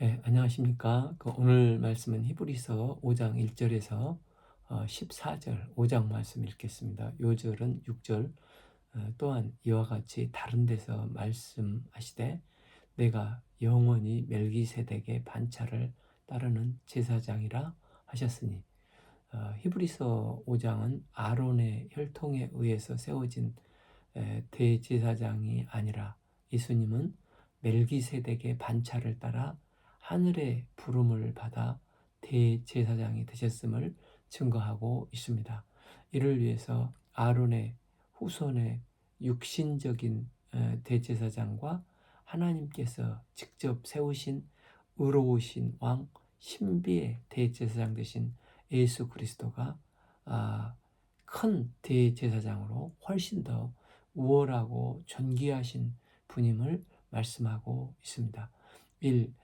네, 안녕하십니까. 오늘 말씀은 히브리서 5장 1절에서 14절 5장 말씀 읽겠습니다. 요절은 6절. 또한 이와 같이 다른 데서 말씀하시되 내가 영원히 멜기세덱의 반차를 따르는 제사장이라 하셨으니, 히브리서 5장은 아론의 혈통에 의해서 세워진 대제사장이 아니라 예수님은 멜기세덱의 반차를 따라 하늘의 부름을 받아 대제사장이 되셨음을 증거하고 있습니다. 이를 위해서 아론의 후손의 육신적인 대제사장과 하나님께서 직접 세우신 의로우신 왕 신비의 대제사장 되신 예수 그리스도가 큰 대제사장으로 훨씬 더 우월하고 존귀하신 분임을 말씀하고 있습니다. 1.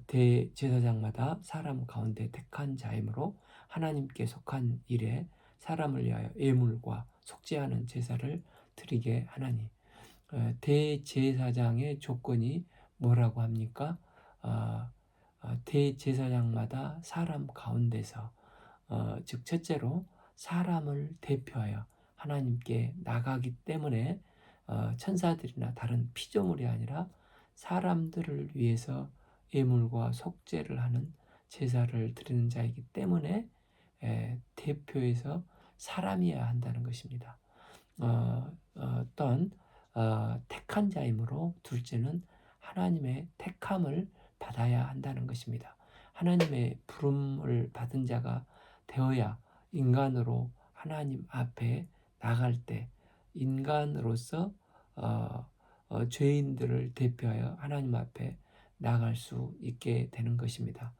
대제사장마다 사람 가운데 택한 자이므로 하나님께 속한 일에 사람을 위하여 예물과 속죄하는 제사를 드리게 하나니. 대제사장의 조건이 뭐라고 합니까? 대제사장마다 사람 가운데서, 즉 첫째로 사람을 대표하여 하나님께 나가기 때문에 천사들이나 다른 피조물이 아니라 사람들을 위해서 예물과 속죄를 하는 제사를 드리는 자이기 때문에 대표해서 사람이어야 한다는 것입니다. 어떤 택한 자이므로, 둘째는 하나님의 택함을 받아야 한다는 것입니다. 하나님의 부름을 받은 자가 되어야 인간으로 하나님 앞에 나갈 때 인간으로서 죄인들을 대표하여 하나님 앞에 나갈 수 있게 되는 것입니다.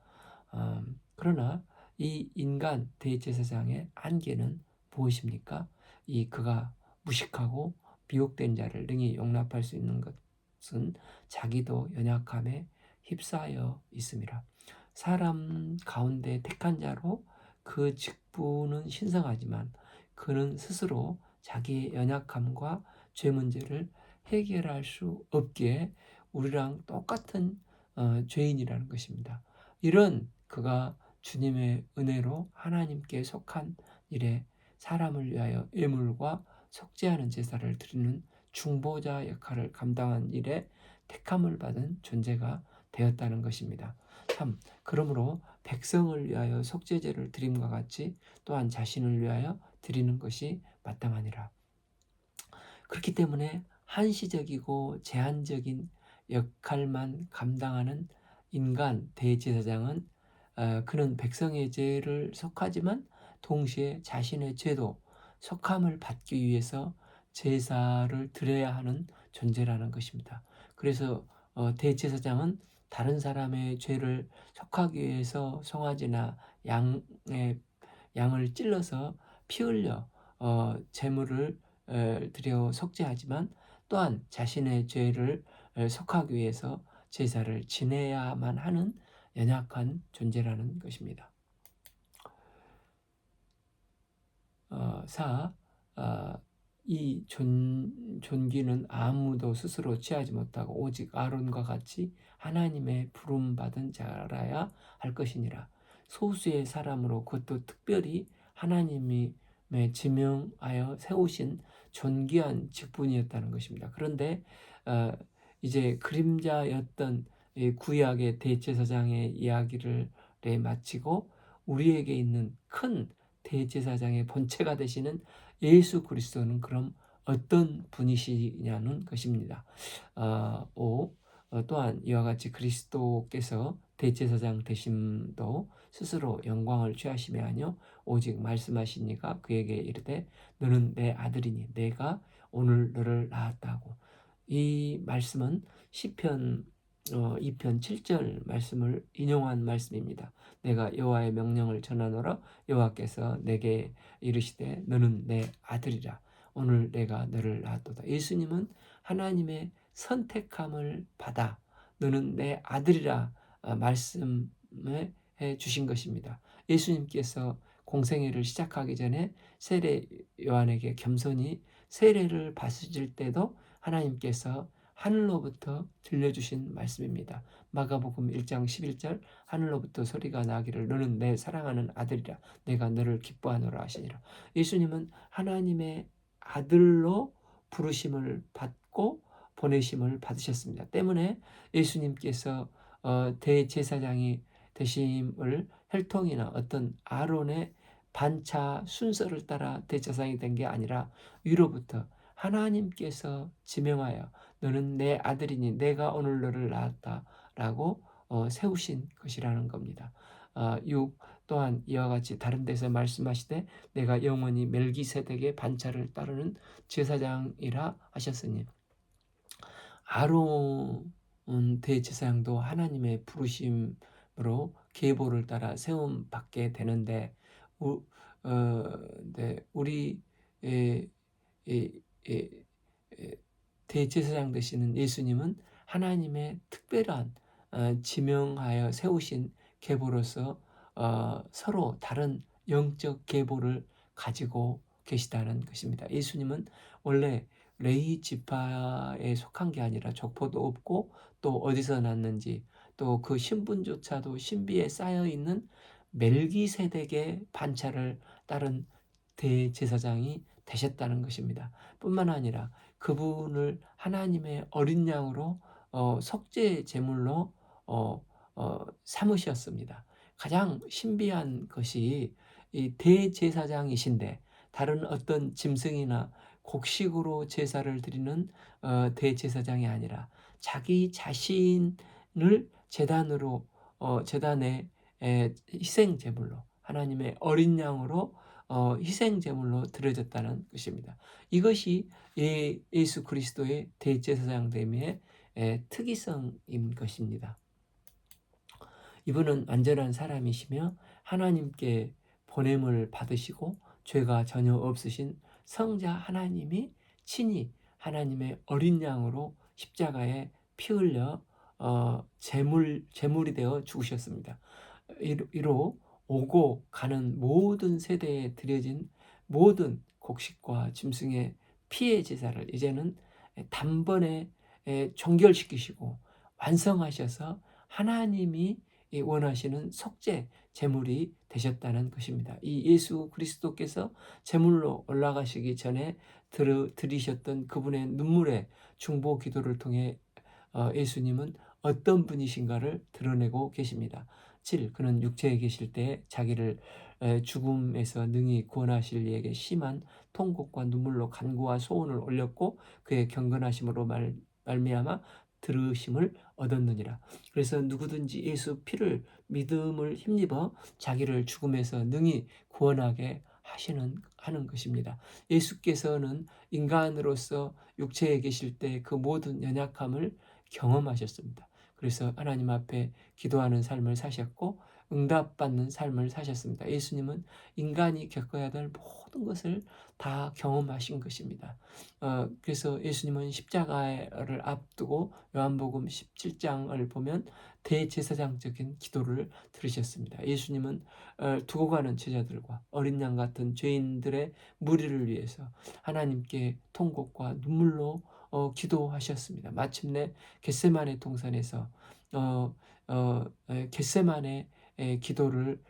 그러나 이 인간 대제사장의 한계는 무엇입니까? 그가 무식하고 미혹된 자를 능히 용납할 수 있는 것은 자기도 연약함에 휩싸여 있습니다. 사람 가운데 택한 자로 그 직분은 신성하지만 그는 스스로 자기의 연약함과 죄 문제를 해결할 수 없기에 우리랑 똑같은 죄인이라는 것입니다. 이런 그가 주님의 은혜로 하나님께 속한 일에 사람을 위하여 예물과 속죄하는 제사를 드리는 중보자 역할을 감당한 일에 택함을 받은 존재가 되었다는 것입니다. 3. 그러므로 백성을 위하여 속죄제를 드림과 같이 또한 자신을 위하여 드리는 것이 마땅하니라. 그렇기 때문에 한시적이고 제한적인 역할만 감당하는 인간 대제사장은, 그는 백성의 죄를 속하지만 동시에 자신의 죄도 속함을 받기 위해서 제사를 드려야 하는 존재라는 것입니다. 그래서 대제사장은 다른 사람의 죄를 속하기 위해서 송아지나 양을 찔러서 피 흘려 제물을 드려 속죄하지만 또한 자신의 죄를 속하기 위해서 제사를 지내야만 하는 연약한 존재라는 것입니다. 4. 이 존귀는 아무도 스스로 취하지 못하고 오직 아론과 같이 하나님의 부름받은 자라야 할 것이니라. 소수의 사람으로, 그것도 특별히 하나님이 지명하여 세우신 존귀한 직분이었다는 것입니다. 그런데 이제 그림자였던 구약의 대제사장의 이야기를 마치고 우리에게 있는 큰 대제사장의 본체가 되시는 예수 그리스도는 그럼 어떤 분이시냐는 것입니다. 5. 또한 이와 같이 그리스도께서 대제사장 되심도 스스로 영광을 취하심이 아니요 오직 말씀하시니가 그에게 이르되 너는 내 아들이니 내가 오늘 너를 낳았다고. 이 말씀은 시편 2편 7절 말씀을 인용한 말씀입니다. 내가 여호와의 명령을 전하노라. 여호와께서 내게 이르시되 너는 내 아들이라. 오늘 내가 너를 낳았도다. 예수님은 하나님의 선택함을 받아 너는 내 아들이라 말씀해 주신 것입니다. 예수님께서 공생애를 시작하기 전에 세례 요한에게 겸손히 세례를 받으실 때도 하나님께서 하늘로부터 들려주신 말씀입니다. 마가복음 1장 11절 하늘로부터 소리가 나기를 너는 내 사랑하는 아들이라 내가 너를 기뻐하노라 하시니라. 예수님은 하나님의 아들로 부르심을 받고 보내심을 받으셨습니다. 때문에 예수님께서 대제사장이 되심을 혈통이나 어떤 아론의 반차 순서를 따라 대제사장이 된 게 아니라 위로부터 하나님께서 지명하여 너는 내 아들이니 내가 오늘 너를 낳았다라고 세우신 것이라는 겁니다. 6 또한 이와 같이 다른 데서 말씀하시되 내가 영원히 멜기세덱의 반차를 따르는 제사장이라 하셨으니 아론 대제사장도 하나님의 부르심으로 계보를 따라 세움 받게 되는데 네, 우리 에, 에, 에, 대제사장 되시는 예수님은 하나님의 특별한 지명하여 세우신 계보로서 서로 다른 영적 계보를 가지고 계시다는 것입니다. 예수님은 원래 레위 지파에 속한 게 아니라 족보도 없고 또 어디서 났는지 또 그 신분조차도 신비에 쌓여 있는 멜기세덱의 반차를 따른 대제사장이 되셨다는 것입니다. 뿐만 아니라 그분을 하나님의 어린 양으로 속죄 제물로 삼으셨습니다. 가장 신비한 것이 이 대제사장이신데 다른 어떤 짐승이나 곡식으로 제사를 드리는 대제사장이 아니라 자기 자신을 제단으로 제단에 희생 제물로 하나님의 어린 양으로 희생 제물로 드려졌다는 것입니다. 이것이 예수 그리스도의 대제사장됨의 특이성인 것입니다. 이분은 완전한 사람이시며 하나님께 보냄을 받으시고 죄가 전혀 없으신 성자 하나님이 친히 하나님의 어린 양으로 십자가에 피 흘려 제물이 되어 죽으셨습니다. 이로 오고 가는 모든 세대에 드려진 모든 곡식과 짐승의 피의 제사를 이제는 단번에 종결시키시고 완성하셔서 하나님이 원하시는 속죄 제물이 되셨다는 것입니다. 이 예수 그리스도께서 제물로 올라가시기 전에 드리셨던 그분의 눈물의 중보 기도를 통해 예수님은 어떤 분이신가를 드러내고 계십니다. 7. 그는 육체에 계실 때 자기를 죽음에서 능히 구원하실 이에게 심한 통곡과 눈물로 간구와 소원을 올렸고 그의 경건하심으로 말미암아 들으심을 얻었느니라. 그래서 누구든지 예수 피를 믿음을 힘입어 자기를 죽음에서 능히 구원하게 하는 것입니다. 예수께서는 인간으로서 육체에 계실 때 그 모든 연약함을 경험하셨습니다. 그래서 하나님 앞에 기도하는 삶을 사셨고 응답받는 삶을 사셨습니다. 예수님은 인간이 겪어야 될 모든 것을 다 경험하신 것입니다. 그래서 예수님은 십자가를 앞두고 요한복음 17장을 보면 대제사장적인 기도를 들으셨습니다. 예수님은 두고 가는 제자들과 어린 양 같은 죄인들의 무리를 위해서 하나님께 통곡과 눈물로 기도하셨습니다. 마침내 겟세마네 동산에서 겟세마네 기도를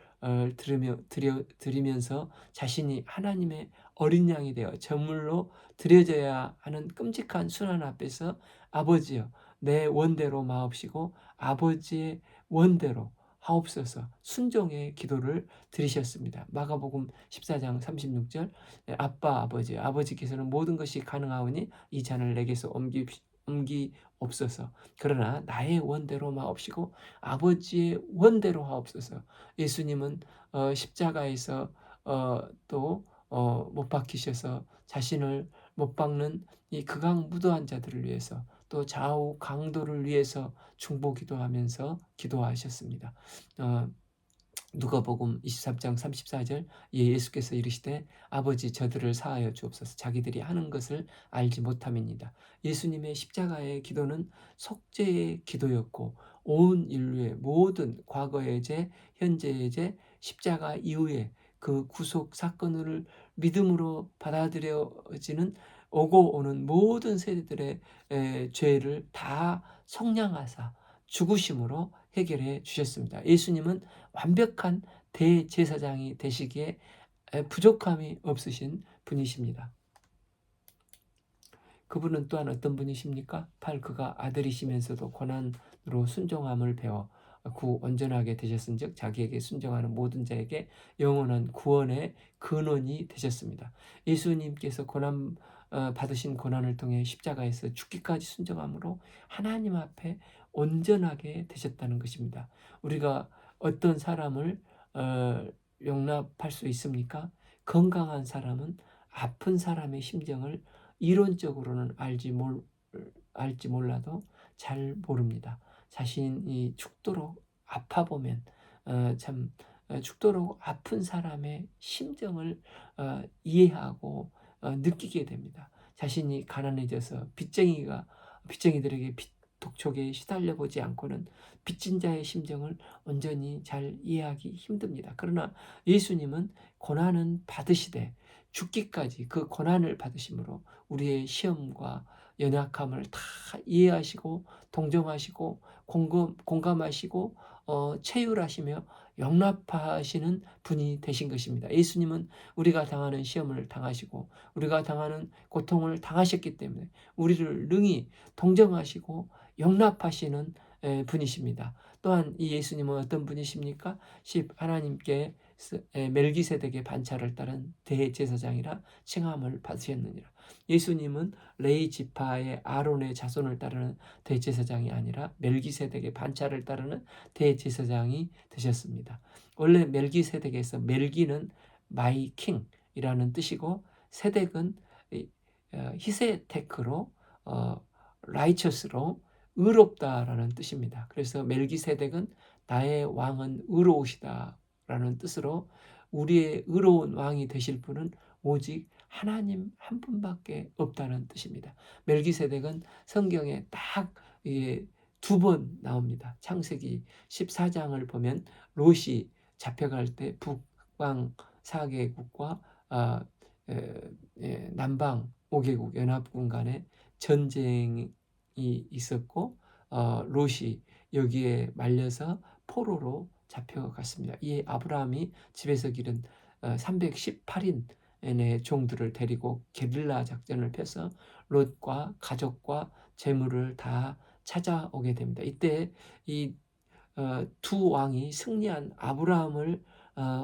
드리면서 자신이 하나님의 어린 양이 되어 제물로 드려져야 하는 끔찍한 순환 앞에서 아버지여 내 원대로 마옵시고 아버지의 원대로 하옵소서 순종의 기도를 드리셨습니다. 마가복음 14장 36절 아빠 아버지께서는 모든 것이 가능하오니 이 잔을 내게서 옮기옵소서. 그러나 나의 원대로 마옵시고 아버지의 원대로 하옵소서. 예수님은 십자가에서 또 못 박히셔서 자신을 못 박는 이 극악무도한 자들을 위해서 또 좌우 강도를 위해서 중보 기도하면서 기도하셨습니다. 누가복음 23장 34절 예수께서 이르시되 아버지 저들을 사하여 주옵소서 자기들이 하는 것을 알지 못함이니이다. 예수님의 십자가의 기도는 속죄의 기도였고 온 인류의 모든 과거의 죄, 현재의 죄, 십자가 이후에 그 구속 사건을 믿음으로 받아들여지는 오고 오는 모든 세대들의 죄를 다 속량하사 죽으심으로 해결해 주셨습니다. 예수님은 완벽한 대제사장이 되시기에 부족함이 없으신 분이십니다. 그분은 또한 어떤 분이십니까? 그가 아들이시면서도 고난으로 순종함을 배워 구 온전하게 되셨은즉 자기에게 순종하는 모든 자에게 영원한 구원의 근원이 되셨습니다. 예수님께서 받으신 고난을 통해 십자가에서 죽기까지 순종함으로 하나님 앞에 온전하게 되셨다는 것입니다. 우리가 어떤 사람을 용납할 수 있습니까? 건강한 사람은 아픈 사람의 심정을 이론적으로는 알지 몰라도 잘 모릅니다. 자신이 죽도록 아파 보면 참 죽도록 아픈 사람의 심정을 이해하고 느끼게 됩니다. 자신이 가난해져서 빚쟁이들에게 독촉에 시달려 보지 않고는 빚진 자의 심정을 온전히 잘 이해하기 힘듭니다. 그러나 예수님은 고난은 받으시되 죽기까지 그 고난을 받으심으로 우리의 시험과 연약함을 다 이해하시고 동정하시고 공감하시고 체휼하시며 용납하시는 분이 되신 것입니다. 예수님은 우리가 당하는 시험을 당하시고 우리가 당하는 고통을 당하셨기 때문에 우리를 능히 동정하시고 용납하시는 분이십니다. 또한 이 예수님은 어떤 분이십니까? 하나님께 멜기세덱의 반차를 따른 대제사장이라 칭함을 받으셨느니라. 예수님은 레위 지파의 아론의 자손을 따르는 대제사장이 아니라 멜기세덱의 반차를 따르는 대제사장이 되셨습니다. 원래 멜기세덱에서 멜기는 마이 킹이라는 뜻이고 세덱은 히세테크로 라이처스로 의롭다라는 뜻입니다. 그래서 멜기세덱은 나의 왕은 의로우시다라는 뜻으로 우리의 의로운 왕이 되실 분은 오직 하나님 한 분밖에 없다는 뜻입니다. 멜기세덱은 성경에 딱 두 번 나옵니다. 창세기 14장을 보면 롯이 잡혀갈 때 북방 4개국과 남방 5개국 연합군 간에 전쟁이 있었고 롯이 여기에 말려서 포로로 잡혀갔습니다. 이 아브라함이 집에서 기른 318인의 종들을 데리고 게릴라 작전을 펴서 롯과 가족과 재물을 다 찾아오게 됩니다. 이때 이 두 왕이 승리한 아브라함을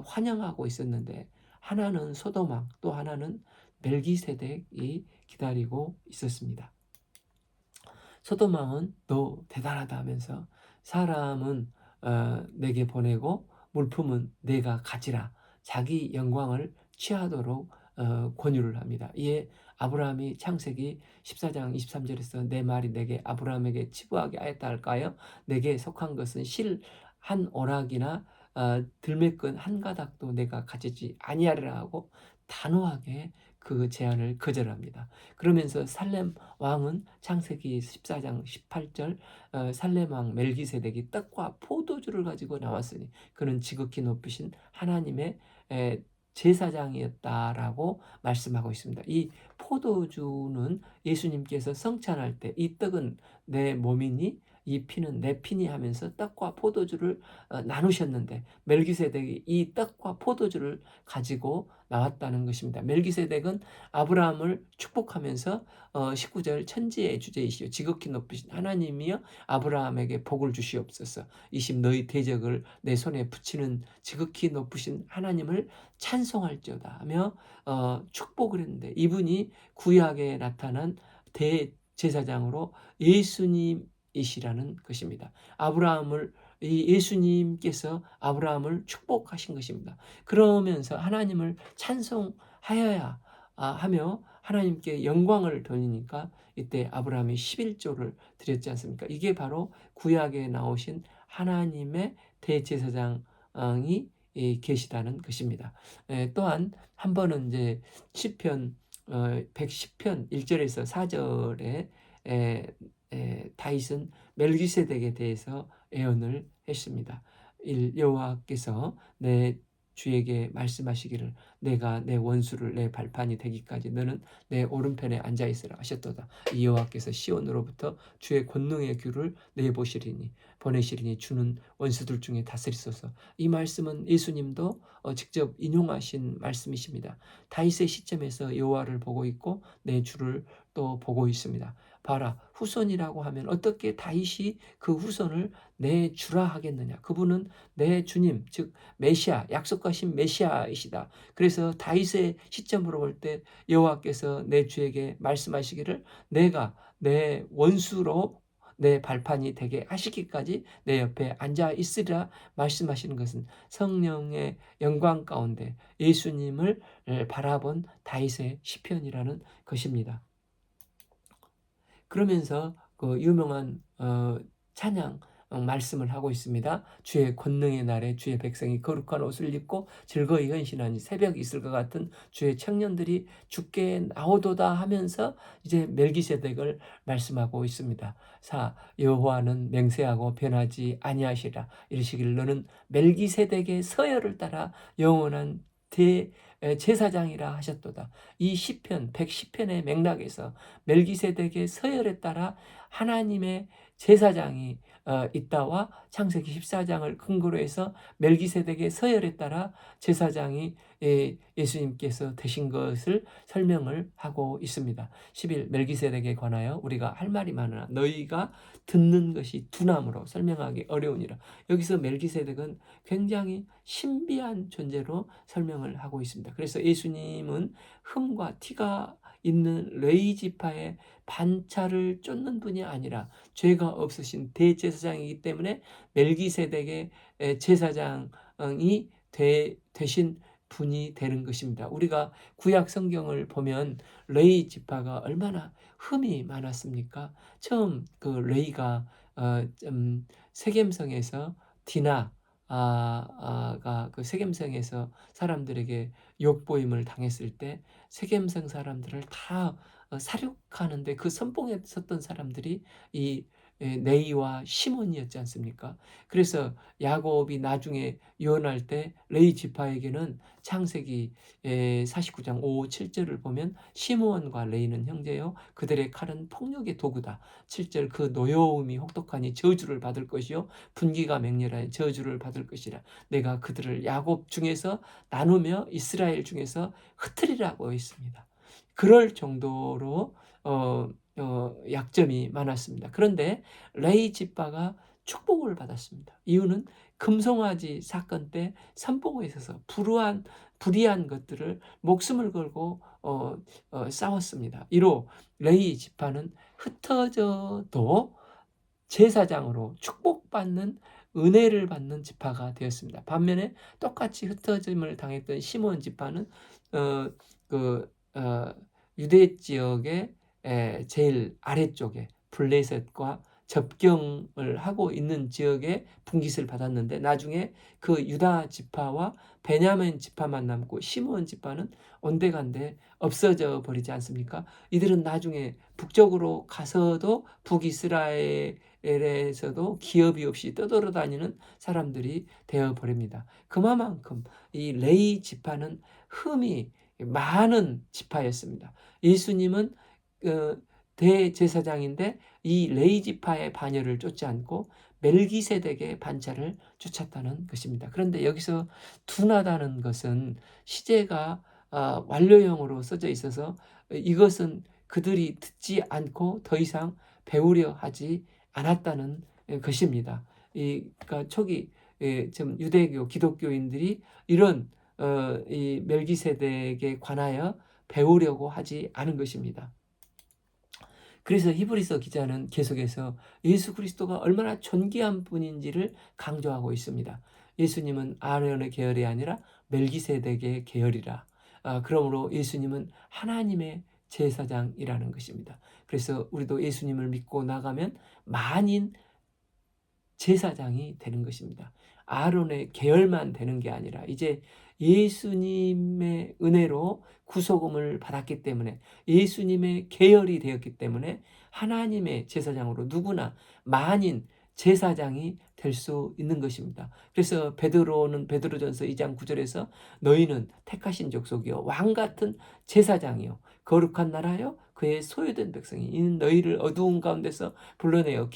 환영하고 있었는데 하나는 소돔왕 또 하나는 멜기세덱이 기다리고 있었습니다. 소돔왕은 너 대단하다 하면서 사람은 내게 보내고 물품은 내가 가지라 자기 영광을 취하도록 권유를 합니다. 이에 아브라함이 창세기 14장 23절에서 내 말이 내게 아브라함에게 치부하게 하였다 할까요? 내게 속한 것은 실 한 오락이나 들매끈 한 가닥도 내가 가지지 아니하리라 하고 단호하게 그 제안을 거절합니다. 그러면서 살렘 왕은 창세기 14장 18절 살렘 왕 멜기세덱이 떡과 포도주를 가지고 나왔으니 그는 지극히 높으신 하나님의 제사장이었다라고 말씀하고 있습니다. 이 포도주는 예수님께서 성찬할 때 이 떡은 내 몸이니 이 피는 내 피니 하면서 떡과 포도주를 나누셨는데 멜기세덱이 이 떡과 포도주를 가지고 나왔다는 것입니다. 멜기세덱은 아브라함을 축복하면서 19절 천지의 주제이시오 지극히 높으신 하나님이여 아브라함에게 복을 주시옵소서 이십 너희 대적을 내 손에 붙이는 지극히 높으신 하나님을 찬송할지어다 하며 축복을 했는데 이분이 구약에 나타난 대제사장으로 예수님이시라는 것입니다. 이 예수님께서 아브라함을 축복하신 것입니다. 그러면서 하나님을 찬송하여야 하며 하나님께 영광을 돌리니까 이때 아브라함이 11조를 드렸지 않습니까? 이게 바로 구약에 나오신 하나님의 대제사장이 계시다는 것입니다. 또한 한 번은 이제 시편 110편 1절에서 4절에 다윗은 멜기세덱에 대해서 애언을 했습니다. 여호와께서 내 주에게 말씀하시기를 내가 내 원수를 내 발판이 되기까지 너는 내 오른편에 앉아 있으라 하셨도다. 이 여호와께서 시온으로부터 주의 권능의 귤을 내보시리니 보내시리니 주는 원수들 중에 다스리소서. 이 말씀은 예수님도 직접 인용하신 말씀이십니다. 다윗의 시점에서 여호와를 보고 있고 내 주를 또 보고 있습니다. 봐라, 후손이라고 하면 어떻게 다윗이 그 후손을 내 주라 하겠느냐. 그분은 내 주님, 즉 메시아, 약속하신 메시아이시다. 그래서 다윗의 시점으로 볼 때 여호와께서 내 주에게 말씀하시기를 내가 내 원수로 내 발판이 되게 하시기까지 내 옆에 앉아 있으리라 말씀하시는 것은 성령의 영광 가운데 예수님을 바라본 다윗의 시편이라는 것입니다. 그러면서 그 유명한 찬양 말씀을 하고 있습니다. 주의 권능의 날에 주의 백성이 거룩한 옷을 입고 즐거이 헌신하니 새벽이 있을 것 같은 주의 청년들이 주께 나오도다 하면서 이제 멜기세덱을 말씀하고 있습니다. 여호와는 맹세하고 변하지 아니하시라 이르시기를 너는 멜기세덱의 서열을 따라 영원한 제사장이라 하셨도다. 이 시편 110편의 맥락에서 멜기세덱의 서열에 따라 하나님의 제사장이 있다와 창세기 14장을 근거로 해서 멜기세덱의 서열에 따라 제사장이 예수님께서 되신 것을 설명을 하고 있습니다. 11 멜기세덱에 관하여 우리가 할 말이 많으나 너희가 듣는 것이 두나무로 설명하기 어려우니라. 여기서 멜기세덱은 굉장히 신비한 존재로 설명을 하고 있습니다. 그래서 예수님은 흠과 티가 있는 레위 지파의 반차를 쫓는 분이 아니라 죄가 없으신 대제사장이기 때문에 멜기세덱의 제사장이 되신 분이 되는 것입니다. 우리가 구약 성경을 보면 레위 지파가 얼마나 흠이 많았습니까? 처음 그 레위가 세겜성에서 디나 가 그 세겜성에서 사람들에게 욕보임을 당했을 때 세겜성 사람들을 다 살육하는데 그 선봉에 섰던 사람들이 이 레이와 시몬이었지 않습니까? 그래서 야곱이 나중에 유언할 때 레이 지파에게는 창세기 49장 5, 7절을 보면 시므온과 레이는 형제요 그들의 칼은 폭력의 도구다. 7절 그 노여움이 혹독하니 저주를 받을 것이요 분기가 맹렬하여 저주를 받을 것이라. 내가 그들을 야곱 중에서 나누며 이스라엘 중에서 흩으리라고 했습니다. 그럴 정도로 약점이 많았습니다. 그런데 레이 지파가 축복을 받았습니다. 이유는 금송아지 사건 때 선봉에 있어서 불의한 것들을 목숨을 걸고 싸웠습니다. 이로 레이 지파는 흩어져도 제사장으로 축복받는 은혜를 받는 지파가 되었습니다. 반면에 똑같이 흩어짐을 당했던 시몬 지파는 그 유대 지역의 제일 아래쪽에 블레셋과 접경을 하고 있는 지역에 분깃을 받았는데 나중에 그 유다 지파와 베냐민 지파만 남고 시므온 지파는 온데간데 없어져 버리지 않습니까? 이들은 나중에 북쪽으로 가서도 북이스라엘에서도 기업이 없이 떠돌아다니는 사람들이 되어 버립니다. 그만큼 이 레위 지파는 흠이 많은 지파였습니다. 예수님은 대제사장인데 이 레위 지파의 반열을 쫓지 않고 멜기세덱의 반차를 쫓았다는 것입니다. 그런데 여기서 둔하다는 것은 시제가 완료형으로 써져 있어서 이것은 그들이 듣지 않고 더 이상 배우려 하지 않았다는 것입니다. 그러니까 초기 좀 유대교 기독교인들이 이런 이 멜기세덱에 관하여 배우려고 하지 않은 것입니다. 그래서 히브리서 기자는 계속해서 예수 그리스도가 얼마나 존귀한 분인지를 강조하고 있습니다. 예수님은 아론의 계열이 아니라 멜기세덱의 계열이라. 그러므로 예수님은 하나님의 제사장이라는 것입니다. 그래서 우리도 예수님을 믿고 나가면 만인 제사장이 되는 것입니다. 아론의 계열만 되는 게 아니라 이제 예수님의 은혜로 구속음을 받았기 때문에 예수님의 계열이 되었기 때문에 하나님의 제사장으로 누구나 만인 제사장이 될 수 있는 것입니다. 그래서 베드로는 베드로전서 2장 9절에서 너희는 택하신 족속이요 왕 같은 제사장이요 거룩한 나라요 그의 소유된 백성이 이는 너희를 어두운 가운데서 불러내어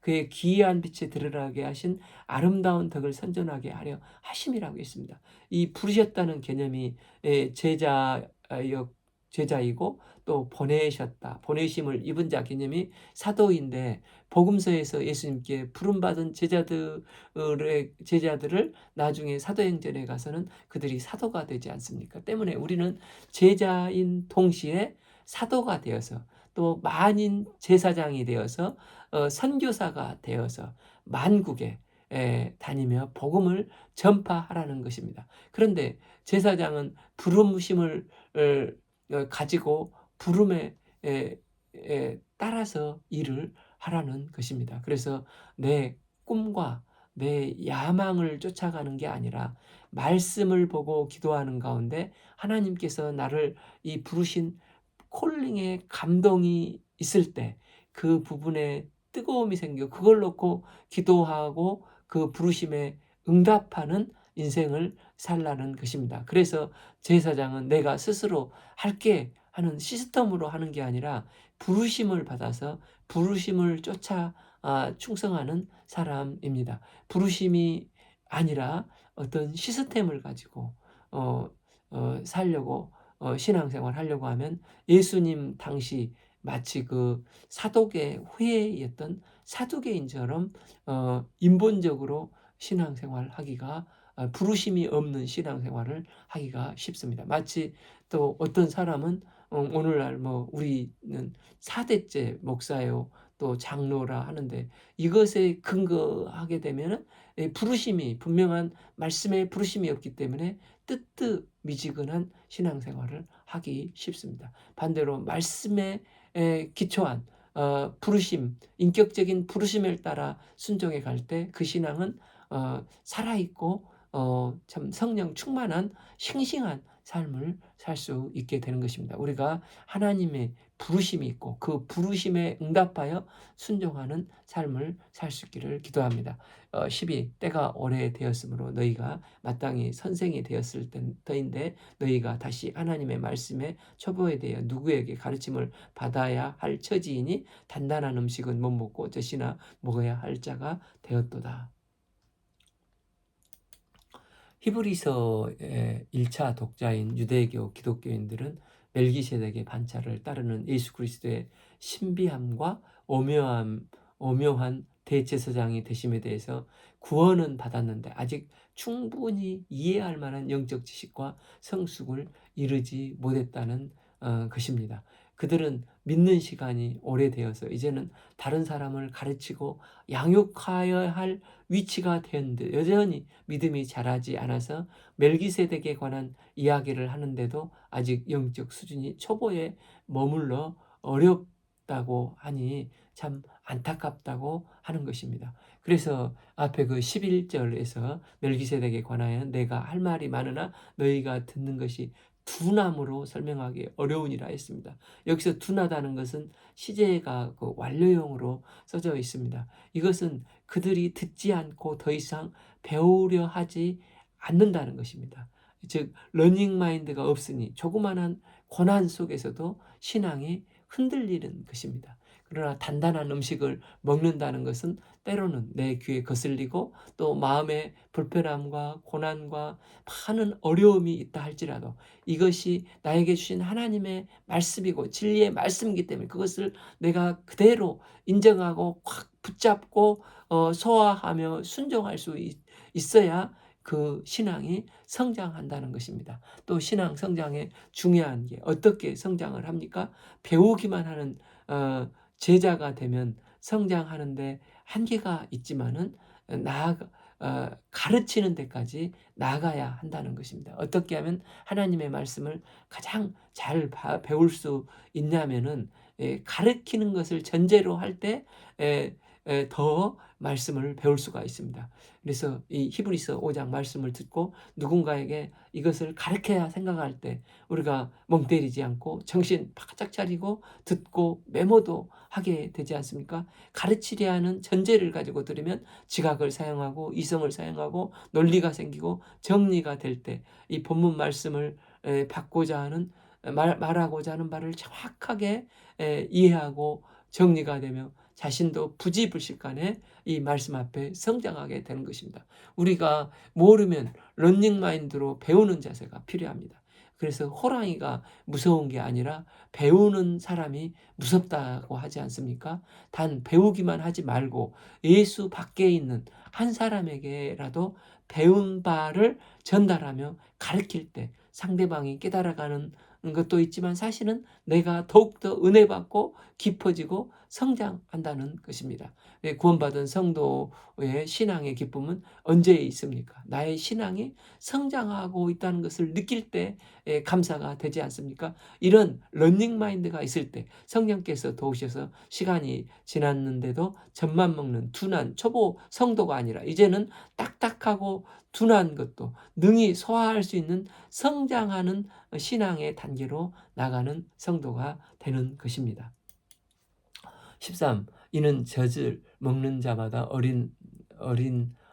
그의 기이한 빛에 드러나게 하신 아름다운 덕을 선전하게 하려 하심이라고 했습니다. 이 부르셨다는 개념이 제자이고 또 보내셨다. 보내심을 입은 자 개념이 사도인데 복음서에서 예수님께 부름받은 제자들을 나중에 사도행전에 가서는 그들이 사도가 되지 않습니까? 때문에 우리는 제자인 동시에 사도가 되어서 또 만인 제사장이 되어서 선교사가 되어서 만국에 다니며 복음을 전파하라는 것입니다. 그런데 제사장은 부름심을 가지고 부름에 따라서 일을 하라는 것입니다. 그래서 내 꿈과 내 야망을 쫓아가는 게 아니라 말씀을 보고 기도하는 가운데 하나님께서 나를 이 부르신 콜링의 감동이 있을 때 그 부분에 뜨거움이 생겨 그걸 놓고 기도하고 그 부르심에 응답하는 인생을 살라는 것입니다. 그래서 제사장은 내가 스스로 할게 하는 시스템으로 하는 게 아니라 부르심을 받아서 부르심을 쫓아 충성하는 사람입니다. 부르심이 아니라 어떤 시스템을 가지고 어, 살려고 신앙생활 하려고 하면 예수님 당시 마치 그 사독의 후예였던 사두개인처럼 인본적으로 신앙생활 하기가 부르심이 없는 신앙생활을 하기가 쉽습니다. 마치 또 어떤 사람은 오늘날 뭐 우리는 4대째 목사요 또 장로라 하는데 이것에 근거하게 되면은 부르심이 분명한 말씀에 부르심이 없기 때문에 뜨뜻미지근한 신앙생활을 하기 쉽습니다. 반대로 말씀에 기초한 부르심, 인격적인 부르심을 따라 순종해 갈 때 그 신앙은 살아있고 참 성령 충만한 싱싱한 삶을 살 수 있게 되는 것입니다. 우리가 하나님의 부르심이 있고 그 부르심에 응답하여 순종하는 삶을 살 수 있기를 기도합니다. 12 때가 오래되었으므로 너희가 마땅히 선생이 되었을 때인데 너희가 다시 하나님의 말씀에 초보에 대해 누구에게 가르침을 받아야 할 처지이니 단단한 음식은 못 먹고 젖이나 먹어야 할 자가 되었도다. 히브리서의 1차 독자인 유대교 기독교인들은 멜기세덱의 반차를 따르는 예수 그리스도의 신비함과 오묘한 대제사장이 되심에 대해서 구원은 받았는데 아직 충분히 이해할 만한 영적 지식과 성숙을 이루지 못했다는 것입니다. 그들은 믿는 시간이 오래되어서 이제는 다른 사람을 가르치고 양육하여야 할 위치가 되었는데 여전히 믿음이 자라지 않아서 멜기세덱에 관한 이야기를 하는데도 아직 영적 수준이 초보에 머물러 어렵다고 하니 참 안타깝다고 하는 것입니다. 그래서 앞에 그 11절에서 멜기세덱에 관하여 내가 할 말이 많으나 너희가 듣는 것이 둔함으로 설명하기 어려우니라 했습니다. 여기서 둔하다는 것은 시제가 그 완료형으로 써져 있습니다. 이것은 그들이 듣지 않고 더 이상 배우려 하지 않는다는 것입니다. 즉 러닝 마인드가 없으니 조그마한 고난 속에서도 신앙이 흔들리는 것입니다. 그러나 단단한 음식을 먹는다는 것은 때로는 내 귀에 거슬리고 또 마음의 불편함과 고난과 많은 어려움이 있다 할지라도 이것이 나에게 주신 하나님의 말씀이고 진리의 말씀이기 때문에 그것을 내가 그대로 인정하고 확 붙잡고 소화하며 순종할 수 있어야 그 신앙이 성장한다는 것입니다. 또 신앙 성장에 중요한 게 어떻게 성장을 합니까? 배우기만 하는 제자가 되면 성장하는데 한계가 있지만은 가르치는 데까지 나가야 한다는 것입니다. 어떻게 하면 하나님의 말씀을 가장 잘 배울 수 있냐면은 가르치는 것을 전제로 할 때 더 말씀을 배울 수가 있습니다. 그래서 이 히브리서 5장 말씀을 듣고 누군가에게 이것을 가르쳐야 생각할 때 우리가 멍 때리지 않고 정신 바짝 차리고 듣고 메모도 하게 되지 않습니까? 가르치려 하는 전제를 가지고 들으면 지각을 사용하고 이성을 사용하고 논리가 생기고 정리가 될 때 이 본문 말씀을 받고자 하는 말하고자 하는 바를 정확하게 이해하고 정리가 되며 자신도 부지불식간에 이 말씀 앞에 성장하게 되는 것입니다. 우리가 모르면 러닝 마인드로 배우는 자세가 필요합니다. 그래서 호랑이가 무서운 게 아니라 배우는 사람이 무섭다고 하지 않습니까? 단 배우기만 하지 말고 예수 밖에 있는 한 사람에게라도 배운 바를 전달하며 가르칠 때 상대방이 깨달아가는 것도 있지만 사실은 내가 더욱더 은혜 받고 깊어지고 성장한다는 것입니다. 구원받은 성도의 신앙의 기쁨은 언제 있습니까? 나의 신앙이 성장하고 있다는 것을 느낄 때 감사가 되지 않습니까? 이런 러닝 마인드가 있을 때 성령께서 도우셔서 시간이 지났는데도 젖만 먹는 둔한 초보 성도가 아니라 이제는 딱딱하고 둔한 것도 능히 소화할 수 있는 성장하는 신앙의 단계로 나가는 성도가 되는 것입니다. 13. 이는 젖을 먹는 자마다 어린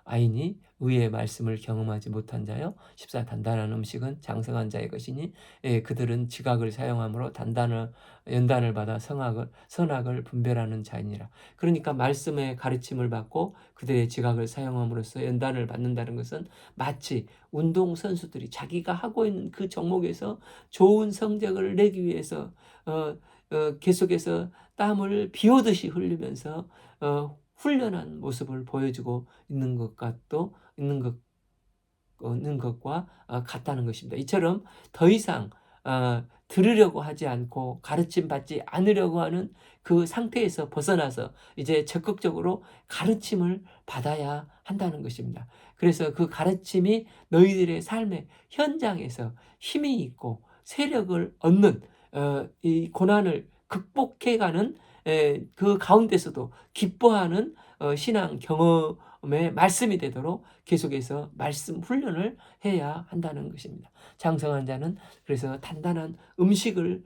아이니 의의 말씀을 경험하지 못한 자요. 14. 단단한 음식은 장성한 자의 것이니 그들은 지각을 사용함으로 연단을 받아 선악을 분별하는 자이니라. 그러니까 말씀의 가르침을 받고 그들의 지각을 사용함으로써 연단을 받는다는 것은 마치 운동선수들이 자기가 하고 있는 그 종목에서 좋은 성적을 내기 위해서 계속해서 땀을 비 오듯이 흘리면서 훈련한 모습을 보여주고 있는 것과 같다는 것입니다. 이처럼 더 이상 들으려고 하지 않고 가르침 받지 않으려고 하는 그 상태에서 벗어나서 이제 적극적으로 가르침을 받아야 한다는 것입니다. 그래서 그 가르침이 너희들의 삶의 현장에서 힘이 있고 세력을 얻는 이 고난을 극복해가는 그 가운데서도 기뻐하는 신앙 경험의 말씀이 되도록 계속해서 말씀 훈련을 해야 한다는 것입니다. 장성한 자는 그래서 단단한 음식을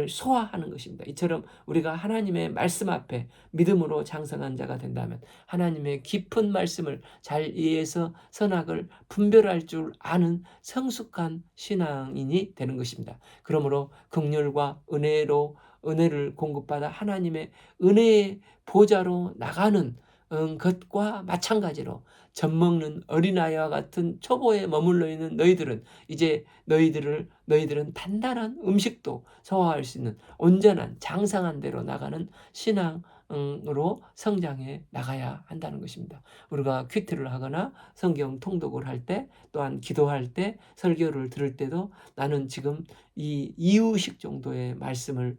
소화하는 것입니다. 이처럼 우리가 하나님의 말씀 앞에 믿음으로 장성한 자가 된다면 하나님의 깊은 말씀을 잘 이해해서 선악을 분별할 줄 아는 성숙한 신앙인이 되는 것입니다. 그러므로 긍휼과 은혜를 공급받아 하나님의 은혜의 보좌로 나가는 것과 마찬가지로 젖먹는 어린아이와 같은 초보에 머물러 있는 너희들은 이제 너희들은 단단한 음식도 소화할 수 있는 온전한 장성한 대로 나가는 신앙으로 성장해 나가야 한다는 것입니다. 우리가 큐티를 하거나 성경 통독을 할 때 또한 기도할 때 설교를 들을 때도 나는 지금 이 이유식 정도의 말씀을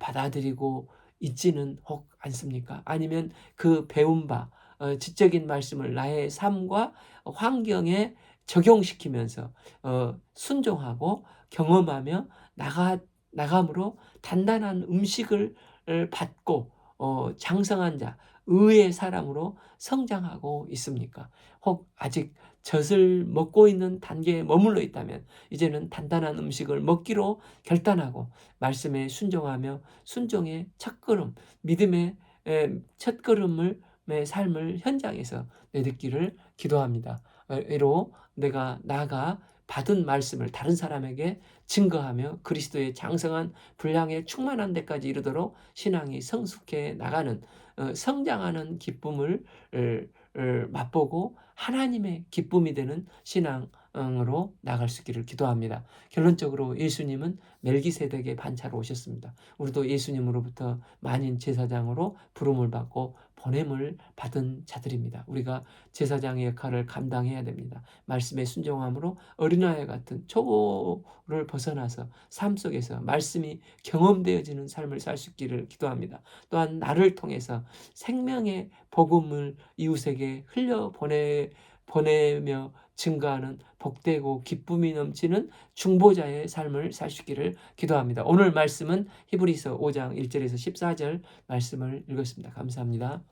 받아들이고 있지는 혹 않습니까? 아니면 그 배운 바 지적인 말씀을 나의 삶과 환경에 적용시키면서 순종하고 경험하며 나감으로 단단한 음식을 받고 장성한 자, 의의 사람으로 성장하고 있습니까? 혹 아직 젖을 먹고 있는 단계에 머물러 있다면 이제는 단단한 음식을 먹기로 결단하고 말씀에 순종하며 순종의 첫걸음, 믿음의 첫걸음을 삶을 현장에서 내딛기를 기도합니다. 이로 내가 나아가 받은 말씀을 다른 사람에게 증거하며 그리스도의 장성한 분량에 충만한 데까지 이르도록 신앙이 성숙해 나가는 성장하는 기쁨을 맛보고 하나님의 기쁨이 되는 신앙으로 나갈 수 있기를 기도합니다. 결론적으로 예수님은 멜기세덱의 반차로 오셨습니다. 우리도 예수님으로부터 만인 제사장으로 부름을 받고 보냄을 받은 자들입니다. 우리가 제사장의 역할을 감당해야 됩니다. 말씀에 순종함으로 어린아이 같은 초보를 벗어나서 삶 속에서 말씀이 경험되어지는 삶을 살 수 있기를 기도합니다. 또한 나를 통해서 생명의 복음을 이웃에게 보내며 증가하는 복되고 기쁨이 넘치는 중보자의 삶을 살 수 있기를 기도합니다. 오늘 말씀은 히브리서 5장 1절에서 14절 말씀을 읽었습니다. 감사합니다.